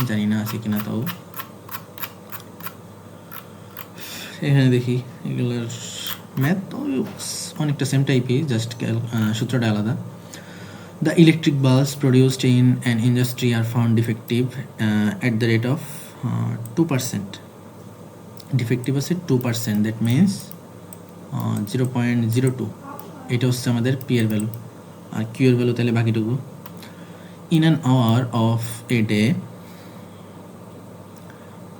জানি না আছে কিনা, তাও এখানে দেখি এগুলোর ম্যাথ অনেকটা সেম টাইপই, জাস্ট সূত্রটা আলাদা। The electric bulbs produced in an industry are found defective at the rate of 2%. Defective আছে 2%, that means 0.02। এটা হচ্ছে আমাদের পি এর ভ্যালু, আর কিউ এর ভ্যালু তাহলে বাকিটুকু। In an hour of a day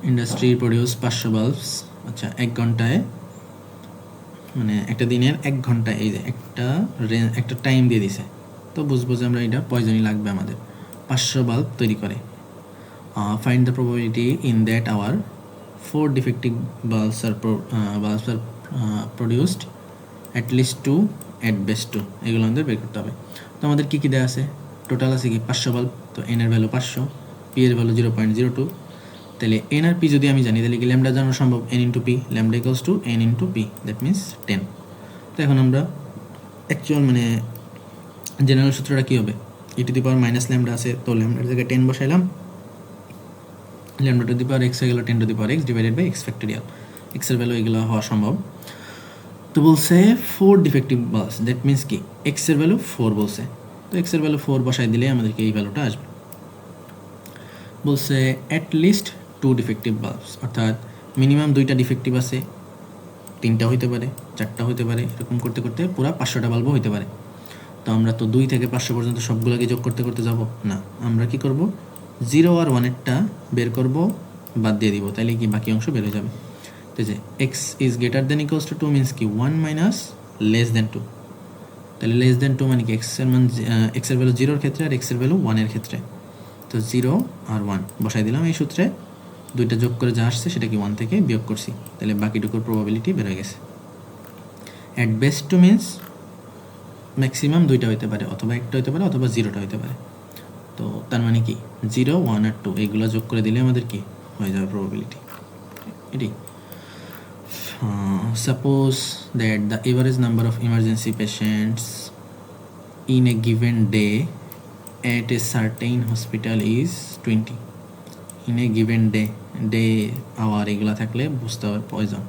industry produce 500 bulbs। আচ্ছা, 1 ঘন্টায় মানে একটা দিনের 1 ঘন্টায় এই যে একটা টাইম দিয়ে দিছে, তো বুঝবো যে আমরা এটা পয়জনই লাগবে আমাদের। 500 বাল্ব তৈরি করে। Find the probability in that our 4 defective bulbs are produced at least 2 at best 2। এগুলো আমাদের বের করতে হবে। তো আমাদের কী কী দেওয়া আছে, টোটাল আছে কি 500 বাল্ব, তো এন এর ভ্যালু 500, পি এর ভ্যালু 0.02। তাহলে এন আর পি যদি আমি জানি তাহলে কি ল্যামডা জানানো সম্ভব, N into P, lambda equals to N into P, that means 10। তো এখন আমরা অ্যাকচুয়াল মানে জেনারেল সূত্রটা কী হবে, e to the power minus lambda আছে, তো ল্যামডার জায়গায় 10 বসাইলাম, lambda to the power x হয়ে গেল 10 to the power x divided by x factorial. এক্সের ভ্যালু এগুলো হওয়া সম্ভব। তো বলছে 4 ডিফেক্টিভ বাল্বস, দ্যাট মিনস কি এক্সের ভ্যালু 4 বলছে, তো এক্সের ভ্যালু 4 বসাই দিলে আমাদেরকে এই ভ্যালুটা আসবে। বলছে অ্যাট লিস্ট 2 ডিফেক্টিভ বাল্বস, অর্থাৎ মিনিমাম 2টা ডিফেক্টিভ আছে, 3টা হইতে পারে, 4টা হইতে পারে, এরকম করতে করতে পুরো 500টা বাল্বও হইতে পারে। তো আমরা তো 2 থেকে 500 পর্যন্ত সবগুলোকে যোগ করতে করতে যাব না, আমরা কি করব 0 আর 1এরটা বের করব, বাদ দিয়ে দিব, তাহলে কি বাকি অংশ বের হয়ে যাবে। তো যে x is greater than equals to 2 means কি 1 মাইনাস লেস দেন 2, তাহলে লেস দেন 2 মানে কি এক্সের মান, এক্সের ভ্যালু 0 এর ক্ষেত্রে আর এক্সের ভ্যালু 1 এর ক্ষেত্রে, তো 0 আর 1 বসাই দিলাম এই সূত্রে, 2টা যোগ করে যা আসছে সেটা কি 1 থেকে বিয়োগ করছি, তাহলে বাকিটুকুর প্রবাবিলিটি বের হয়ে গেছে। অ্যাট বেস্ট 2 মিনস ম্যাক্সিমাম 2টা হইতে পারে, অথবা একটা হইতে পারে, অথবা 0টা হইতে পারে। তো তার মানে কি 0, 1 আর 2 এইগুলো যোগ করে দিলে আমাদের কি হয়ে যাবে প্রবাবিলিটি এটাই। Suppose that the average number of emergency patients in a given day at a certain hospital is 20. In a given day hour এগুলা থাকলে বুঝতে হবে poison.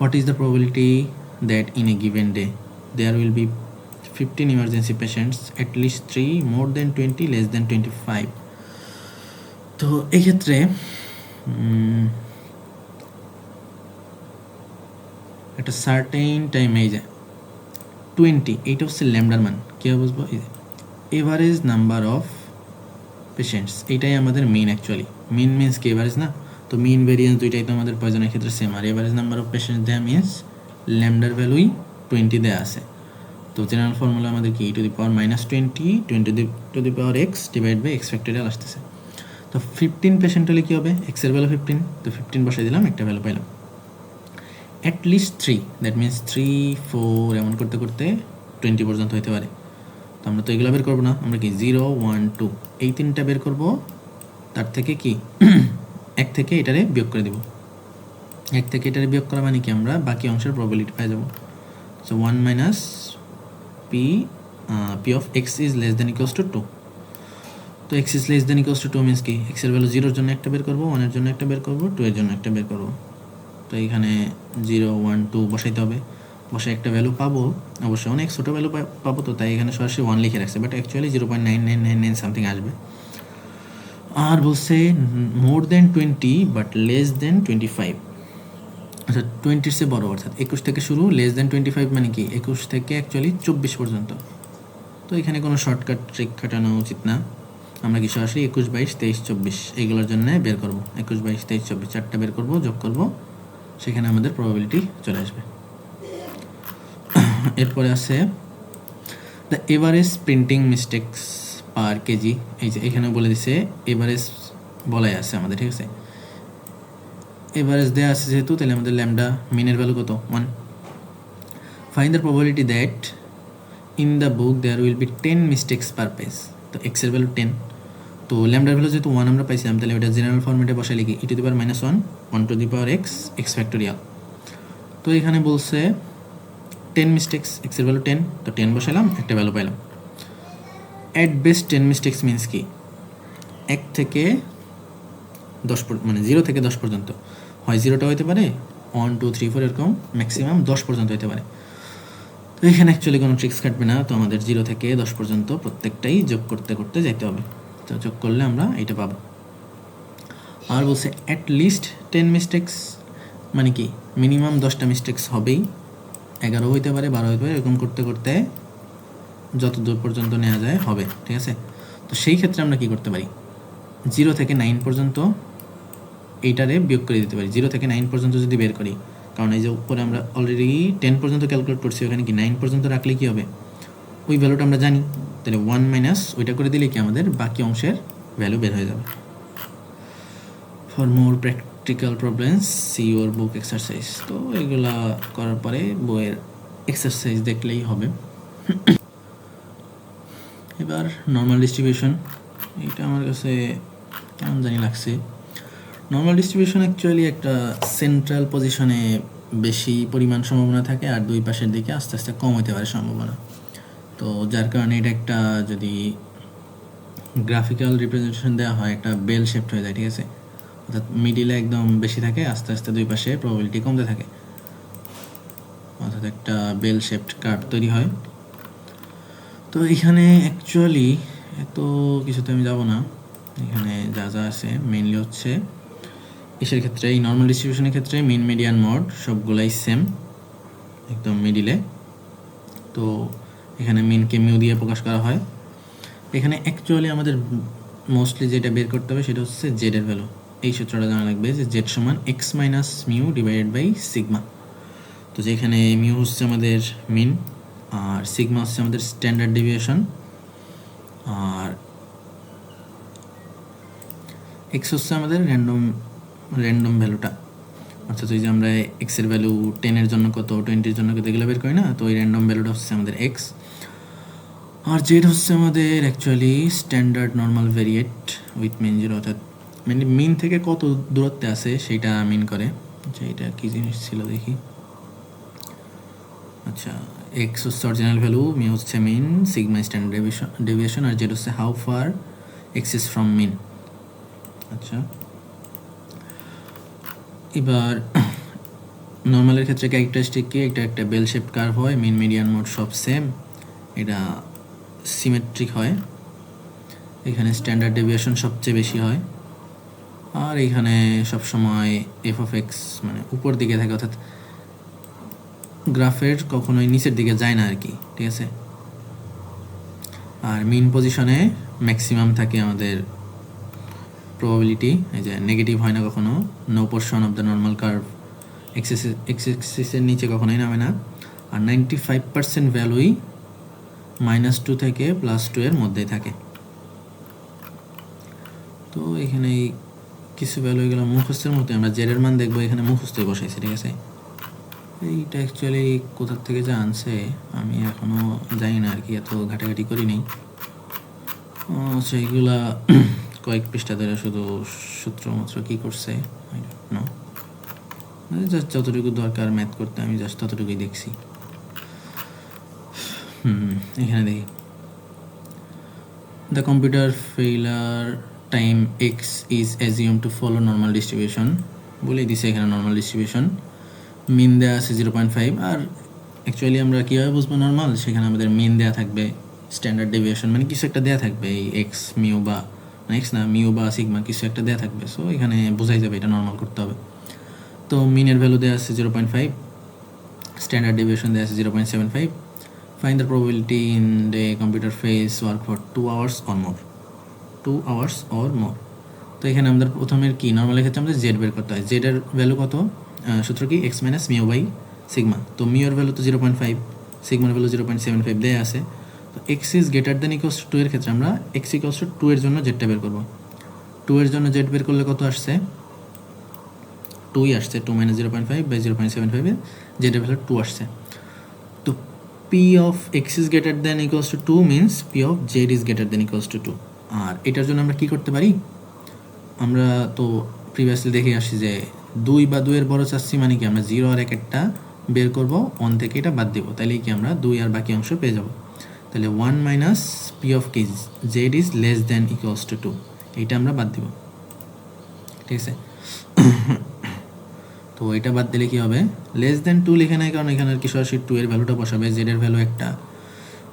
What is the probability that in a given day there will be 15 emergency patients, at least 3 more than 20 less than 25? তো এই ক্ষেত্রে একটা certain time এই যায় 20, এইটা হচ্ছে ল্যামডার মান, কীভাবে বুঝবো, এভারেজ নাম্বার অফ পেশেন্টস, এইটাই আমাদের মেইন, অ্যাকচুয়ালি মেইন মিনস কি এভারেজ না, তো মিন ভেরিয়েন্স দুইটাই তো আমাদের পয়জনের ক্ষেত্রে সেম, আর এভারেজ নাম্বার অফ পেশেন্টস দেওয়া মিনস ল্যামডার ভ্যালুই 20 দেওয়া আছে। তো জেনারেল ফর্মুলা আমাদের কি e to the power minus 20 to the power x divide by x factorial আসতেছে। তো 15 পেশেন্ট হলে কী হবে, এক্সের ভ্যালু 15, তো 15 বসাই দিলাম, একটা ভ্যালু পাইলাম। অ্যাট লিস্ট 3, দ্যাট মিনস 3, 4 এমন করতে করতে 20 পর্যন্ত হইতে পারে। তো আমরা তো এগুলো বের করবো না, আমরা কি 0, 1, 2 এই 3টা বের করব, তার থেকে কি 1 থেকে এটারে বিয়োগ করে দেব, 1 থেকে এটারে বিয়োগ করা মানে কি আমরা বাকি অংশের প্রবাবিলিটি পেয়ে যাব। So 1 minus p of x is less than equals to 2, তো x is less than equals to 2 means কি এক্সের ভ্যালু 0 এর জন্য একটা বের করবো, 1 এর জন্য একটা বের করবো, 2 এর জন্য একটা বের করবো। তো এইখানে 0, 1, 2 বসাইতে হবে, বসে একটা ভ্যালু পাবো, অবশ্যই অনেক ছোটো ভ্যালু পাবো, তো তাই এখানে সরাসরি 1 লিখে রাখছে, বাট অ্যাকচুয়ালি 0.9999 সামথিং আসবে। আর বলছে মোর দেন 20 বাট লেস দেন 25, অর্থাৎ 20 সে বড়, অর্থাৎ 21 থেকে শুরু, লেস দেন 25 মানে কি 21 থেকে অ্যাকচুয়ালি 24 পর্যন্ত। তো এখানে কোনো শর্টকাট ট্রিক খাটানো উচিত না, আমরা কি সরাসরি 21, 22, 23, 24 এইগুলোর জন্য বের করবো, 21, 22, 23, 24 চারটা বের করবো, যোগ করবো, সেখানে আমাদের প্রবাবিলিটি চলে আসবে। এরপরে আছে the average printing mistakes per KG, এই যে এখানে বলে দিছে এভারেজ বলাই আছে আমাদের, ঠিক আছে। এভারেজ দেওয়া আছে যেহেতু, তাহলে আমাদের ল্যামডা মিনের ভ্যালু কত 1. Find the probability that in the book there will be 10 mistakes per page. তো এক্সের ভ্যালু 10, তো ল্যামডার ভ্যালু যেহেতু 1 আমরা পাইছিলাম, তাহলে ওটা জেনারেল ফর্মেটে বসাই লিখি e two the power -1 1 two the power x factorial. তো এখানে বলছে 10 মিস্টেক্স, এক্সের ভ্যালু 10, তো 10 বসাইলাম, একটা ভ্যালু পাইলাম। অ্যাট বেস্ট 10 মিস্টেক্স মিনস কি 1 থেকে 10 মানে 0 থেকে 10 পর্যন্ত হয়, 0টা হইতে পারে 1 2 3 4 এরকম, ম্যাক্সিমাম 10 পর্যন্ত হইতে পারে। তো এখানে অ্যাকচুয়ালি কোনো ট্রিক্স কাটবে না, তো আমাদের 0 থেকে 10 পর্যন্ত প্রত্যেকটাই যোগ করতে করতে যেতে হবে। তো যোগ করলে আমরা এইটা পাবো। আর বলছে অ্যাট লিস্ট 10 মিস্টেক্স, মানে কি মিনিমাম 10টা মিস্টেক্স হবেই, 11 হইতে পারে 12 হইতে পারে, এরকম করতে করতে যত দূর পর্যন্ত নেওয়া যায় হবে, ঠিক আছে। তো সেই ক্ষেত্রে আমরা কি করতে পারি, 0 থেকে 9 পর্যন্ত এইটারে বিয়োগ করে দিতে পারি। 0 থেকে 9 পর্যন্ত যদি বের করি, কারণ এই যে উপরে আমরা অলরেডি 10 পর্যন্ত ক্যালকুলেট করছি, ওখানে কি 9 পর্যন্ত রাখলে কি হবে, ওই ভ্যালুটা আমরা জানি, তাহলে 1 মাইনাস ওইটা করে দিলে কি আমাদের বাকি অংশের ভ্যালু বের হয়ে যাবে। For more practical problems see your book exercise. তো এগুলা করার পরে বইয়ের এক্সারসাইজ দেখলেই হবে। এবার নর্মাল ডিস্ট্রিবিউশন, এটা আমার কাছে কেমন জানি লাগছে। নর্মাল ডিস্ট্রিবিউশন অ্যাকচুয়ালি একটা সেন্ট্রাল পজিশনে বেশি পরিমাণ সম্ভাবনা থাকে, আর দুই পাশের দিকে আস্তে আস্তে কম হতে পারে সম্ভাবনা। তো যার কারণে এটা একটা যদি গ্রাফিক্যাল রিপ্রেজেন্টেশন দেওয়া হয়, একটা বেল শেপড হয়ে যায়, ঠিক আছে। অর্থাৎ মিডিলে একদম বেশি থাকে, আস্তে আস্তে দুই পাশে প্রবাবিলিটি কমতে থাকে, অর্থাৎ একটা বেল শেপড কার্ভ তৈরি হয়। তো এখানে অ্যাকচুয়ালি এত কিছুতে আমি যাব না, এখানে যা যা আছে মেইনলি হচ্ছে এসের ক্ষেত্রে, এই নর্মাল ডিস্ট্রিবিউশনের ক্ষেত্রে মিন মিডিয়ান মড সবগুলাই সেম একদম মিডিলে। তো এখানে মিনকে মিউ দিয়ে প্রকাশ করা হয়। এখানে অ্যাকচুয়ালি আমাদের মোস্টলি যেটা বের করতে হবে সেটা হচ্ছে জেডের ভ্যালু। এই সূত্রটা জানা লাগবে যে জেড সমান x minus mu divided by sigma. তো যেখানে মিউ হচ্ছে আমাদের মিন, আর সিগমা হচ্ছে আমাদের স্ট্যান্ডার্ড ডেভিয়েশন, আর এক্স হচ্ছে আমাদের র্যান্ডম ভ্যালুটা। অর্থাৎ ওই যে আমরা এক্সের ভ্যালু 10-এর জন্য কত, 20-এর জন্য কত, এগুলো বের করি না, তো ওই র্যান্ডম ভ্যালুটা হচ্ছে আমাদের এক্স। আর জেড হচ্ছে আমাদের অ্যাকচুয়ালি স্ট্যান্ডার্ড নর্মাল ভেরিয়েট উইথ মিন 0, অর্থাৎ মানে মিন থেকে কত দূরত্বে আছে সেইটা মিন করে। আচ্ছা এটা কী জিনিস ছিল দেখি। আচ্ছা এক্স হচ্ছে অরিজিনাল ভ্যালু, মিউ হচ্ছে মিন, সিগমা স্ট্যান্ডার্ড ডেভিয়েশন, আর জেড হচ্ছে how far x is from মিন। আচ্ছা এবার নর্মালের ক্ষেত্রে ক্যারেক্টারিস্টিক কি, এটা একটা বেল শেপ কার্ভ হয়, মিন মিডিয়ান মোড সব সেম, এটা সিমেট্রিক হয়, এখানে স্ট্যান্ডার্ড ডেভিয়েশন সবচেয়ে বেশি হয়, আর এখানে সবসময় এফ অফ এক্স মানে উপর দিকে থাকে, অর্থাৎ গ্রাফের কখনোই নিচের দিকে যায় না আর কি, ঠিক আছে। আর মিন পজিশনে ম্যাক্সিমাম থাকে আমাদের প্রবাবিলিটি, এই যে নেগেটিভ হয় না কখনো, no portion of the normal curve এক্সিসের নিচে কখনোই নামে না, আর 95% ভ্যালুই -2 থেকে +2 এর মধ্যেই থাকে। তো এখানে কিছু ভ্যালু এগুলো মুখস্থের মতো, আমরা জেডের মান দেখবো, এখানে মুখস্থই বসাইছি, ঠিক আছে। এইটা অ্যাকচুয়ালি কোথার থেকে যা আনছে আমি এখনও জানি না আর কি, এত ঘাটাঘাটি করি নেই। আচ্ছা এইগুলা কয়েক পৃষ্ঠা ধরে শুধু সূত্রমাত্র কী করছে জাস্ট যতটুকু দরকার ম্যাথ করতে আমি জাস্ট ততটুকুই দেখছি। এখানে দেখি the computer failure time x is assume to follow normal distribution বলেই দিছে, এখানে নর্মাল ডিস্ট্রিবিউশন মিন দেওয়া আছে 0.5। আর অ্যাকচুয়ালি আমরা কীভাবে বুঝবো নর্মাল, সেখানে আমাদের মিন দেওয়া থাকবে, স্ট্যান্ডার্ড ডেভিয়েশন মানে কিছু একটা দেওয়া থাকবে, এই এক্স মিউ বা এক্স না মিউ বা সিগমা কিছু একটা দেওয়া থাকবে, সো এখানে বোঝাই যাবে এটা নর্মাল করতে হবে। তো মিনের ভ্যালু দেওয়া আছে 0.5, স্ট্যান্ডার্ড ডেভিয়েশন দেওয়া আছে 0.75। Find the probability in the computer face work for 2 hours or more 2 hours or more। তো এখানে আমাদের প্রথমের কি নর্মালের ক্ষেত্রে আমাদের জেড বের করতে হয়, জেডের ভ্যালু কত, সূত্র কি x minus mu by sigma. তো মিউর ভ্যালু তো 0.5, সিগমার ভ্যালু 0.75 দেওয়া আছে। তো x is greater than equals to 2 এর ক্ষেত্রে আমরা এক্স ইকুয়ালস টু 2 এর জন্য জেডটা বের করবো। 2 এর জন্য জেড বের করলে কত আসছে, 2ই আসছে, 2 মাইনাস 0.5 বাই 0.75 জেডের ভ্যালু 2 আসছে। তো P of x is greater than equals to 2 means P of z is greater than equals to 2। আর এটার জন্য আমরা কী করতে পারি, আমরা তো প্রিভিয়াসলি দেখে আসছি যে 2 বা 2-এর বড় চাচ্ছি মানে কি আমরা 0 আর 1-এরটা বের করবো, 1 থেকে এটা বাদ দিব, তাহলে কি আমরা 2 আর বাকি অংশ পেয়ে যাব। তাহলে 1 মাইনাস পি অফ কি Z is less than equals to 2, এইটা আমরা বাদ দিব, ঠিক আছে। তো এটা বাদ দিলে কী হবে, লেস দেন 2 লিখে নেয়, কারণ এখানে আর কি সরাসরি 2 এর ভ্যালুটা বসাবে, জেডের ভ্যালু একটা,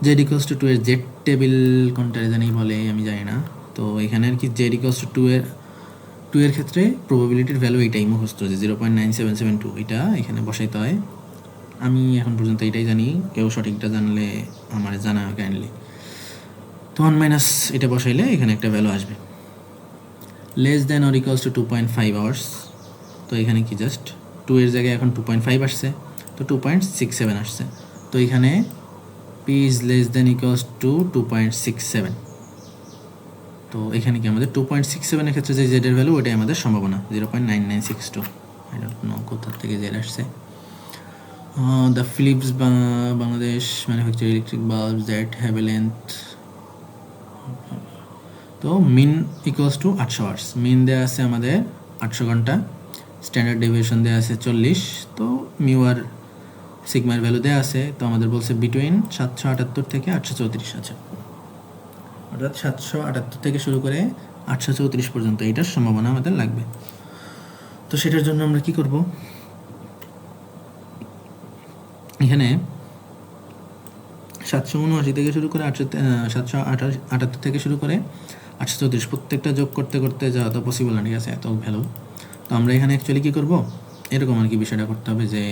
জেড ইকুয়ালস টু 2 এর জেড টেবিল কোনটা জানি বলে আমি জানি না। তো এখানে আর কি জেড ইকুয়ালস টু 2 এর ক্ষেত্রে প্রবাবিলিটির ভ্যালু এইটাই মুখস্থ, যে 0.9772, এটা এখানে বসাইতে হয়। আমি এখন পর্যন্ত এটাই জানি, কেউ সঠিকটা জানলে আমার জানা কাইন্ডলি। তো 1 মাইনাস এটা বসাইলে এখানে একটা ভ্যালু আসবে, less than or equals to 2.5 hours. তো এখানে কি জাস্ট 2 এর জায়গায় এখন 2.5 আসছে, তো 2.67 আসছে। তো এখানে P is less than equals two 2.67। তো এখানে কি আমাদের 2.67-এর ক্ষেত্রে যে জেডের ভ্যালু ওইটাই আমাদের সম্ভাবনা, 0.9962। আই ডোন্ট নো কোথা থেকে জেড আসছে। The Philips Bangladesh manufacture electric bulb that have a length. তো mean equals to 800 hours, mean দেওয়া আছে আমাদের 800 ঘন্টা, স্ট্যান্ডার্ড ডেভিয়েশন দেওয়া আছে 40, তো মিউ আর সিগমার ভ্যালু দেওয়া আছে। তো আমাদের বলছে বিটুইন 778 থেকে 834 আছে, অর্থাৎ 778 থেকে শুরু করে 834 পর্যন্ত এইটার সম্ভাবনা আমাদের লাগবে। তো সেটার জন্য আমরা কি করব, এখানে 779 থেকে শুরু করে 778 থেকে শুরু করে 834 প্রত্যেকটা যোগ করতে করতে যাওয়া তো পসিবল না, ঠিক আছে, এত ভ্যালু। তো আমরা এখানে অ্যাকচুয়ালি কী করবো, এরকম আর কি বিষয়টা করতে হবে যে,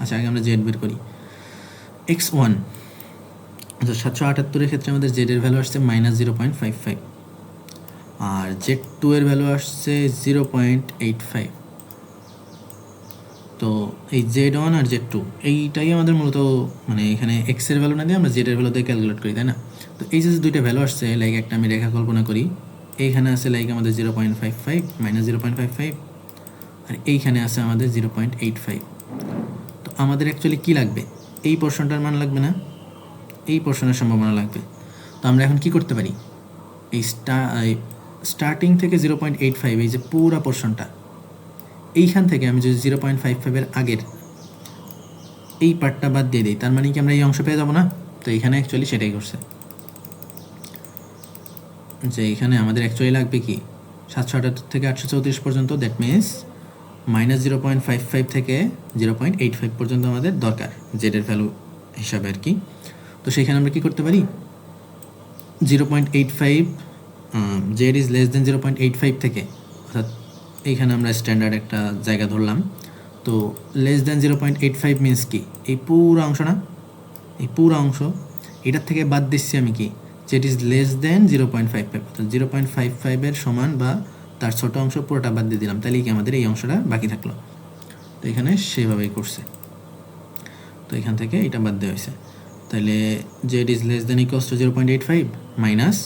আচ্ছা আগে আমরা জেড বের করি। x1, আচ্ছা 778-এর ক্ষেত্রে আমাদের জেডের ভ্যালু আসছে -0.55, আর Z2 এর ভ্যালু আসছে 0.85। তো এই Z1 আর Z2 এইটাই আমাদের মূলত মানে এখানে এক্স এর ভ্যালু না দিয়ে আমরা জেডের ভ্যালু দিয়ে ক্যালকুলেট করি, তাই না। তো এই যে দুইটা ভ্যালু আসছে, লাইক একটা আমি রেখা কল্পনা করি, এইখানে আছে লাইক আমাদের 0.55 -0.55, আর এইখানে আছে আমাদের 0.85। তো আমাদের অ্যাকচুয়ালি কী লাগবে, এই পোর্শনটার মান লাগবে না, এই পোর্শনের সম্ভাবনা লাগবে। তো আমরা এখন কি করতে পারি, এই স্টার্টিং থেকে 0.85 এই যে পুরা পোর্শনটা, এইখান থেকে আমি যদি 0.55-এর আগের এই পার্টটা বাদ দিয়ে দিই, তার মানে কি আমরা এই অংশ পেয়ে যাবো না। তো এখানে অ্যাকচুয়ালি সেটাই করছে, যে এখানে আমাদের অ্যাকচুয়ালি লাগবে কি 778 থেকে 834 পর্যন্ত, দ্যাট মিনস -0.55 থেকে 0.85 পর্যন্ত আমাদের দরকার জেডের ভ্যালু হিসাবে আর কি। তো সেখানে আমরা কি করতে পারি, 0.85 জেড ইজ লেস দেন 0.85 থেকে, অর্থাৎ এইখানে আমরা স্ট্যান্ডার্ড একটা জায়গা ধরলাম। তো লেস দেন 0.85 মিনস কি, এই পুরো অংশ না, এই পুরো অংশ, এটার থেকে বাদ দিচ্ছি আমি কি, জেড ইজ লেস দেন 0.55, অর্থাৎ 0.55-এর সমান বা তার ছোটো অংশ পুরোটা বাদ দিয়ে দিলাম, তাহলে কি আমাদের এই অংশটা বাকি থাকলো। তো এখানে সেভাবেই করছে, তো এখান থেকে এটা বাদ দেওয়া হয়েছে। তাহলে z is less than equals to 0.85 minus,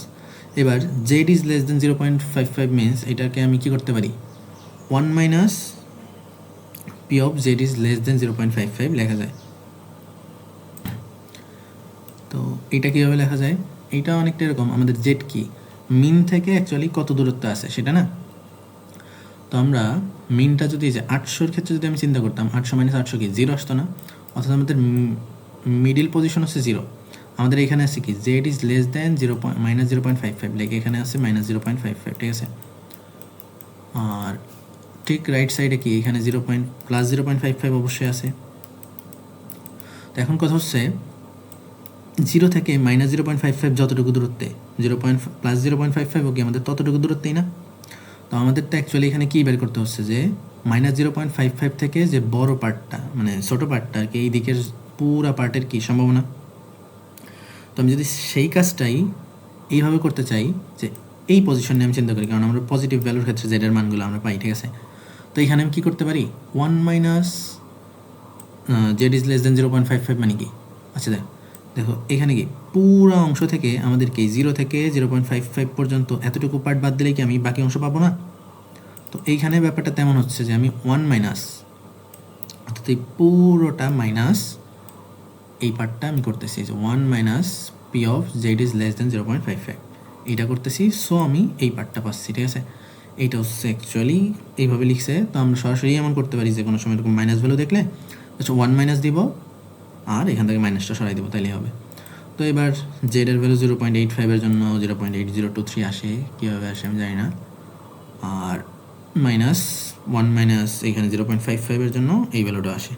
এবার z is less than 0.55 means এটাকে আমি কি করতে পারি, 1 minus p of z is less than 0.55 লেখা যায়। তো এইটা কীভাবে লেখা যায়, এইটা অনেকটা এরকম, আমাদের জেড কি মিন থেকে অ্যাকচুয়ালি কত দূরত্ব আছে সেটা না। তো আমরা মিনটা যদি যে 800-এর ক্ষেত্রে যদি আমি চিন্তা করতাম, 800 - 800 কি 0 আসতো না, অর্থাৎ আমাদের মিডিল পজিশন হচ্ছে 0। আমাদের এখানে আছে কি Z is less than -0.55, like এখানে আছে -0.55, ঠিক আছে। আর ঠিক রাইট সাইডে কি এখানে +0.55 অবশ্যই আছে। তো এখন কথা হচ্ছে 0 থেকে -0.55 যতটুকু দূরত্বে, +0.55 কি আমাদের ততটুকু দূরত্বেই না। তো আমাদের তো অ্যাকচুয়ালি এখানে কী বের করতে হচ্ছে যে -0.55 থেকে যে বড় পার্টটা মানে ছোটো পার্টটা আর কি, এই দিকের পুরা পার্টের কী সম্ভাবনা। তো আমি যদি সেই কাজটাই এইভাবে করতে চাই, যে এই পজিশন নিয়ে আমি চিন্তা করি, কারণ আমরা পজিটিভ ভ্যালুর ক্ষেত্রে জেডের মানগুলো আমরা পাই, ঠিক আছে। তো এখানে আমি কী করতে পারি, 1 minus Z is less than 0.55 মানে কি, আচ্ছা দেখো এখানে কি পুরা অংশ থেকে আমাদের কি 0 থেকে 0.55 পর্যন্ত এতটুকু পার্ট বাদ দিলে কি আমি বাকি অংশ পাবো না। তো এইখানে ব্যাপারটা তেমন হচ্ছে যে আমি 1 মাইনাস, অর্থাৎ এই পুরোটা মাইনাস এই পার্টটা আমি করতেছি যে 1 minus p of z is less than 0.55 এইটা করতেছি। সো আমি এই পার্টটা পাচ্ছি, ঠিক আছে। এইটা হচ্ছে অ্যাকচুয়ালি এইভাবে লিখছে। তো আমরা সরাসরি এমন করতে পারি যে কোনো সময় এরকম মাইনাস ভ্যালু দেখলে আচ্ছা 1 মাইনাস দিব আর এখান থেকে মাইনাসটা সরাই দেবো, তাইলেই হবে। তো এবার জেড এর ভ্যালু 0.85-এর জন্য 0.8023 আসে, কীভাবে আসে আমি জানি না। আর মাইনাস 1 মাইনাস এইখানে 0.55-এর জন্য এই ভ্যালুটা আসে।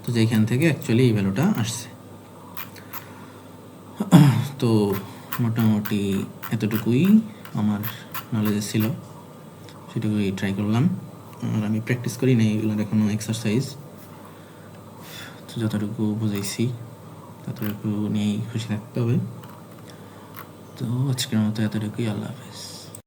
তো যেখান থেকে অ্যাকচুয়ালি এই ভ্যালুটা আসছে। তো মোটামুটি এতটুকুই আমার নলেজে ছিল, সেটুকুই ট্রাই করলাম। আর আমি প্র্যাকটিস করি না এগুলোর এখনও এক্সারসাইজ, তো যতটুকু বুঝাইছি ততটুকু নিয়েই খুশি থাকতে হবে। তো আজকের মতো এতটুকুই, আল্লাহ হাফেজ।